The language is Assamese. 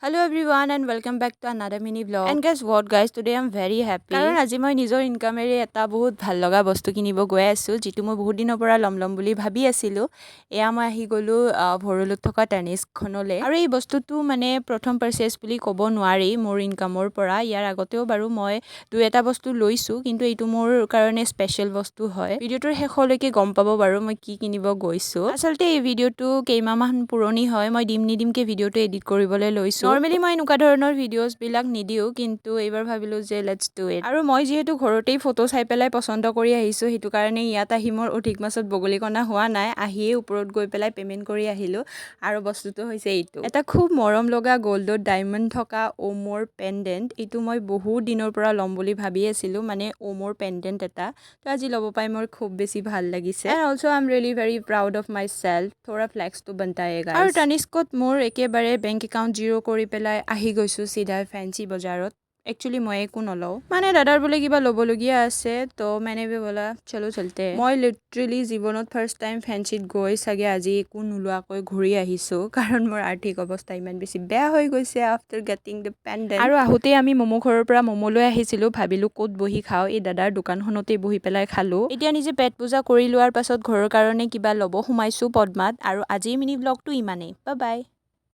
Hello everyone and welcome back to another mini vlog. And guess what guys, today I'm very happy. কাৰণ আজি মই নিজৰ ইনকামেৰে এটা বহুত ভাল লগা বস্তু কিনিব গৈ আছো যেটো মই বহুত দিনৰ পৰা লম বুলি ভাবি আছিলো। এয়া মই আহি গলো ভৰলুত থকা তানিস্কখনলে। আৰু এই বস্তুটো মানে প্ৰথম পাৰচেজ বুলি ক'ব নোৱাৰি মোৰ ইনকামৰ পৰা। ইয়াৰ আগতেও বাৰু মই দুই এটা বস্তু লৈছো, কিন্তু এইটো মোৰ কাৰণে স্পেশাল বস্তু হয়। ভিডিওটোৰ শেষলৈকে গম পাব বাৰু মই কি কিনিব গৈছো। আচলতে এই ভিডিওটো কেইমাহমান পুৰণি হয়, মই দিমকে ভিডিওটো এডিট কৰিবলৈ লৈছো। নৰ্মেলি মই এনেকুৱা ধৰণৰ ভিডিঅ'জ বিলাক নিদিও, কিন্তু এইবাৰ ভাবিলো যে লেটস ডু ইট। আৰু মই যেহেতু ঘৰতেই ফটো চাই পেলাই পছন্দ কৰি আহিছো, সেইটো কাৰণে ইয়াত আহি মোৰ অধিক মাছত বগলীকণা হোৱা নাই। আহিয়ে ওপৰত গৈ পেলাই পেমেন্ট কৰি আহিলো। আৰু বস্তুটো হৈছে এইটো, এটা খুব মৰম লগা গল্ডত ডায়মণ্ড থকা ওমৰ পেণ্ডেন্ট। এইটো মই বহুত দিনৰ পৰা ল'ম বুলি ভাবি আছিলো, মানে ওমৰ পেণ্ডেন্ট এটা। তো আজি ল'ব পাই মোৰ খুব বেছি ভাল লাগিছে। And also I am really very proud of myself. থোৰা ফ্লেক্স তো বনতা হে গাইস। আৰু তানিস্কত মোৰ একেবাৰে বেংক একাউণ্ট জিৰ' কৰি পেলাই আহি গৈছো চিধা ফেঞ্চি বজাৰত। একচুৱেলি মই একো নলওঁ, মানে দাদাৰ বোলে কিবা ল'বলগীয়া আছে, তো মানে বলা চলো চলতে। মই লিটাৰেলি জীৱনত ফাৰ্ষ্ট টাইম ফেঞ্চিত গৈ চাগে আজি একো নোলোৱাকৈ ঘূৰি আহিছো, কাৰণ মোৰ আৰ্থিক অৱস্থা ইমান বেছি বেয়া হৈ গৈছে আফটাৰ গেটিং দ্য পেণ্ডেন্ট। আৰু আহোঁতে আমি মমো ঘৰৰ পৰা মমো লৈ আহিছিলো, ভাবিলো ক'ত বহি খাওঁ, এই দাদাৰ দোকানখনতে বহি পেলাই খালো। এতিয়া নিজে পেট পূজা কৰি লোৱাৰ পাছত ঘৰৰ কাৰণে কিবা ল'ব সোমাইছো পদ্মাত। আৰু আজিৰ মিনি ব্লগটো ইমানেই, বাই বাই।